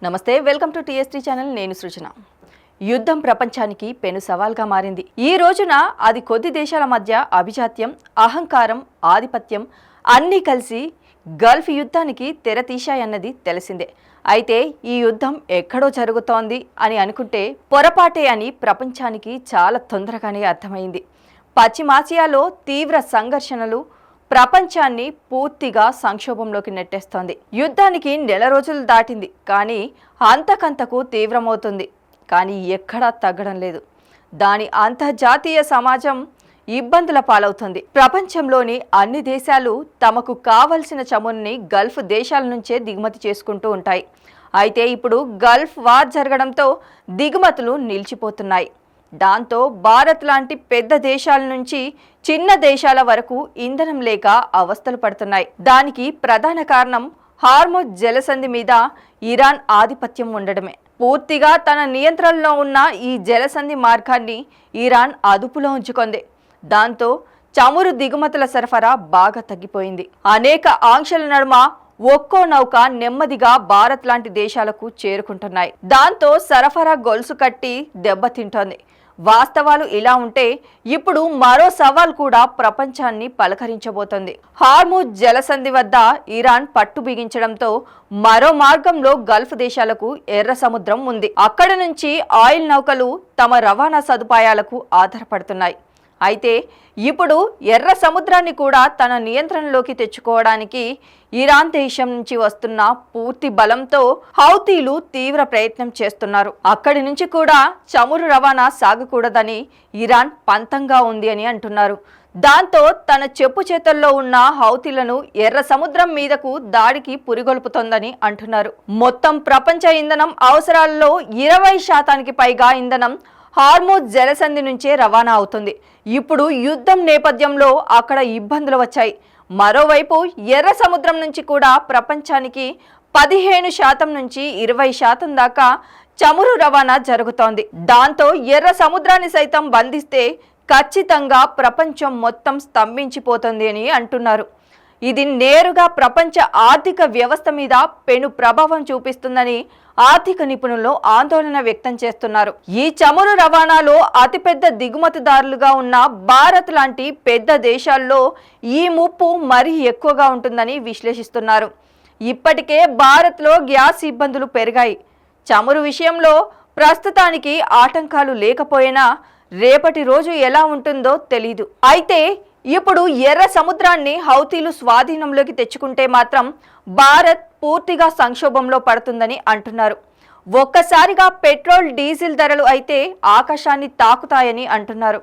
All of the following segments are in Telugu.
నమస్తే, వెల్కమ్ టు టీఎస్టీ ఛానల్. నేను సృజన. యుద్ధం ప్రపంచానికి పెను సవాల్గా మారింది. ఈ రోజున అది కొద్ది దేశాల మధ్య అభిజాత్యం, అహంకారం, ఆధిపత్యం అన్నీ కలిసి గల్ఫ్ యుద్ధానికి తెరతీశాయన్నది తెలిసిందే. అయితే ఈ యుద్ధం ఎక్కడో జరుగుతోంది అని అనుకుంటే పొరపాటే అని ప్రపంచానికి చాలా తొందరగానే అర్థమైంది. పశ్చిమాసియాలో తీవ్ర సంఘర్షణలు ప్రపంచాన్ని పూర్తిగా సంక్షోభంలోకి నెట్టేస్తోంది. యుద్ధానికి నెల రోజులు దాటింది, కానీ అంతకంతకు తీవ్రమవుతుంది. కానీ ఎక్కడా తగ్గడం లేదు. దాని అంతర్జాతీయ సమాజం ఇబ్బందుల పాలవుతుంది. ప్రపంచంలోని అన్ని దేశాలు తమకు కావలసిన చమురుని గల్ఫ్ దేశాల నుంచే దిగుమతి చేసుకుంటూ ఉంటాయి. అయితే ఇప్పుడు గల్ఫ్ వార్ జరగడంతో దిగుమతులు నిలిచిపోతున్నాయి. దాంతో భారత్ లాంటి పెద్ద దేశాల నుంచి చిన్న దేశాల వరకు ఇంధనం లేక అవస్థలు పడుతున్నాయి. దానికి ప్రధాన కారణం హార్ముజ్ జలసంధి మీద ఇరాన్ ఆధిపత్యం ఉండడమే. పూర్తిగా తన నియంత్రణలో ఉన్న ఈ జలసంధి మార్గాన్ని ఇరాన్ అదుపులో ఉంచుకుంది. దాంతో చమురు దిగుమతుల సరఫరా బాగా తగ్గిపోయింది. అనేక ఆంక్షల నడుమ ఒక్కో నౌక నెమ్మదిగా భారత్ లాంటి దేశాలకు చేరుకుంటున్నాయి. దాంతో సరఫరా గొలుసు కట్టి దెబ్బతింటోంది. వాస్తవాలు ఇలా ఉంటే ఇప్పుడు మరో సవాల్ కూడా ప్రపంచాన్ని పలకరించబోతోంది. హార్ముజ్ జలసంధి వద్ద ఇరాన్ పట్టు బిగించడంతో మరో మార్గంలో గల్ఫ్ దేశాలకు ఎర్ర సముద్రం ఉంది. అక్కడ నుంచి ఆయిల్ నౌకలు తమ రవాణా సదుపాయాలకు ఆధారపడుతున్నాయి. అయితే ఇప్పుడు ఎర్ర సముద్రాన్ని కూడా తన నియంత్రణలోకి తెచ్చుకోవడానికి ఇరాన్ దేశం నుంచి వస్తున్న పూర్తి బలంతో హౌతీలు తీవ్ర ప్రయత్నం చేస్తున్నారు. అక్కడి నుంచి కూడా చమురు రవాణా సాగకూడదని ఇరాన్ పంతంగా ఉంది అని అంటున్నారు. దాంతో తన చెప్పు చేతల్లో ఉన్న హౌతీలను ఎర్ర సముద్రం మీదకు దాడికి పురిగొల్పుతోందని అంటున్నారు. మొత్తం ప్రపంచ ఇంధనం అవసరాలలో 20% పైగా ఇంధనం హార్ముజ్ జలసంధి నుంచే రవాణా అవుతుంది. ఇప్పుడు యుద్ధం నేపథ్యంలో అక్కడ ఇబ్బందులు వచ్చాయి. మరోవైపు ఎర్ర సముద్రం నుంచి కూడా ప్రపంచానికి 15% నుంచి 20% దాకా చమురు రవాణా జరుగుతోంది. దాంతో ఎర్ర సముద్రాన్ని సైతం బంధిస్తే ఖచ్చితంగా ప్రపంచం మొత్తం స్తంభించిపోతుంది అని అంటున్నారు. ఇది నేరుగా ప్రపంచ ఆర్థిక వ్యవస్థ మీద పెను ప్రభావం చూపిస్తుందని ఆర్థిక నిపుణులు ఆందోళన వ్యక్తం చేస్తున్నారు. ఈ చమురు రవాణాలో అతిపెద్ద దిగుమతిదారులుగా ఉన్న భారత్ లాంటి పెద్ద దేశాల్లో ఈ ముప్పు మరీ ఎక్కువగా ఉంటుందని విశ్లేషిస్తున్నారు. ఇప్పటికే భారత్లో గ్యాస్ ఇబ్బందులు పెరిగాయి. చమురు విషయంలో ప్రస్తుతానికి ఆటంకాలు లేకపోయినా రేపటి రోజు ఎలా ఉంటుందో తెలీదు. అయితే ఇప్పుడు ఎర్ర సముద్రాన్ని హౌతీలు స్వాధీనంలోకి తెచ్చుకుంటే మాత్రం భారత్ పూర్తిగా సంక్షోభంలో పడుతుందని అంటున్నారు. ఒక్కసారిగా పెట్రోల్, డీజిల్ ధరలు అయితే ఆకాశాన్ని తాకుతాయని అంటున్నారు.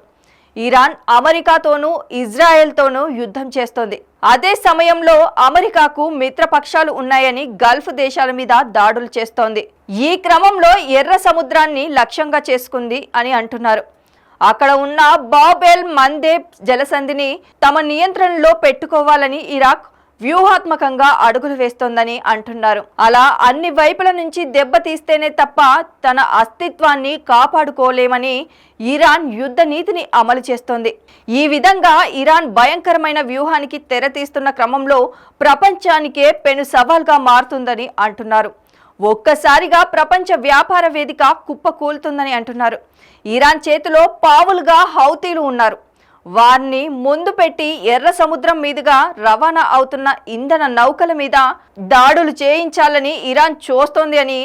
ఇరాన్ అమెరికాతోనూ ఇజ్రాయెల్తోనూ యుద్ధం చేస్తోంది. అదే సమయంలో అమెరికాకు మిత్రపక్షాలు ఉన్నాయని గల్ఫ్ దేశాల మీద దాడులు చేస్తోంది. ఈ క్రమంలో ఎర్ర సముద్రాన్ని లక్ష్యంగా చేసుకుంది అని అంటున్నారు. అక్కడ ఉన్న బాబ్ ఎల్ మందేబ్ జలసంధిని తమ నియంత్రణలో పెట్టుకోవాలని ఇరాక్ వ్యూహాత్మకంగా అడుగులు వేస్తోందని అంటున్నారు. అలా అన్ని వైపుల నుంచి దెబ్బతీస్తేనే తప్ప తన అస్తిత్వాన్ని కాపాడుకోలేమని ఇరాన్ యుద్ధ నీతిని అమలు చేస్తోంది. ఈ విధంగా ఇరాన్ భయంకరమైన వ్యూహానికి తెరతీస్తున్న క్రమంలో ప్రపంచానికే పెను సవాల్గా మారుతుందని అంటున్నారు. ఒక్కసారిగా ప్రపంచ వ్యాపార వేదిక కుప్పకూలుతుందని అంటున్నారు. ఇరాన్ చేతిలో పావులుగా హౌతీలు ఉన్నారు. వారిని ముందు పెట్టి ఎర్ర సముద్రం మీదుగా రవాణా అవుతున్న ఇంధన నౌకల మీద దాడులు చేయించాలని ఇరాన్ చూస్తోంది అని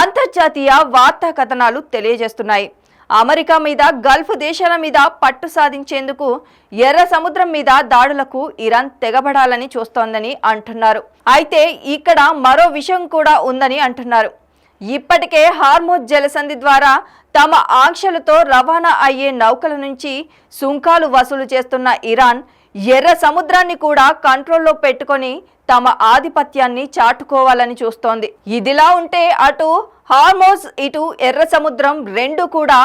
అంతర్జాతీయ వార్తా కథనాలు తెలియజేస్తున్నాయి. అమెరికా మీద, గల్ఫ్ దేశాల మీద పట్టు సాధించేందుకు ఎర్ర సముద్రం మీద దాడులకు ఇరాన్ తెగబడాలని చూస్తోందని అంటున్నారు. అయితే ఇక్కడ మరో విషయం కూడా ఉందని అంటున్నారు. ఇప్పటికే హార్ముజ్ జలసంధి ద్వారా తమ ఆంక్షలతో రవాణా అయ్యే నౌకల నుంచి సుంకాలు వసూలు చేస్తున్న ఇరాన్ ఎర్ర సముద్రాన్ని కూడా కంట్రోల్లో పెట్టుకొని తమ ఆధిపత్యాన్ని చాటుకోవాలని చూస్తోంది. ఇదిలా ఉంటే అటు హార్ముజ్, ఇటు ఎర్ర సముద్రం రెండు కూడా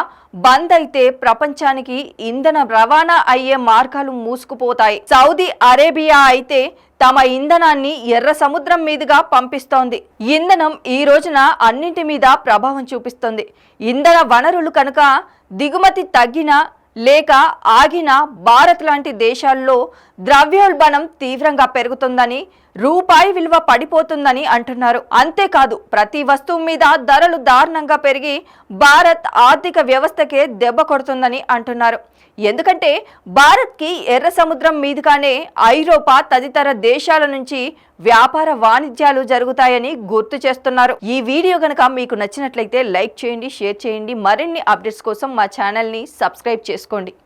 బంద్ అయితే ప్రపంచానికి ఇంధన రవాణా అయ్యే మార్గాలు మూసుకుపోతాయి. సౌదీ అరేబియా అయితే తమ ఇంధనాన్ని ఎర్ర సముద్రం మీదుగా పంపిస్తోంది. ఇంధనం ఈ రోజున అన్నింటి మీద ప్రభావం చూపిస్తుంది. ఇంధన వనరులు కనుక దిగుమతి తగ్గినా లేక ఆగిన భారత్ లాంటి దేశాల్లో ద్రవ్యోల్బణం తీవ్రంగా పెరుగుతుందని రూపాయి విలువ పడిపోతుందని అంటున్నారు. అంతేకాదు ప్రతి వస్తువు మీద ధరలు దారుణంగా పెరిగి భారత్ ఆర్థిక వ్యవస్థకే దెబ్బ కొడుతుందని అంటున్నారు. ఎందుకంటే భారత్కి ఎర్ర సముద్రం మీదుగానే ఐరోపా తదితర దేశాల నుంచి వ్యాపార వాణిజ్యాలు జరుగుతాయని గుర్తు చేస్తున్నారు. ఈ వీడియో గనక మీకు నచ్చినట్లయితే లైక్ చేయండి, షేర్ చేయండి. మరిన్ని అప్డేట్స్ కోసం మా ఛానల్ని సబ్స్క్రైబ్ చేసుకోండి.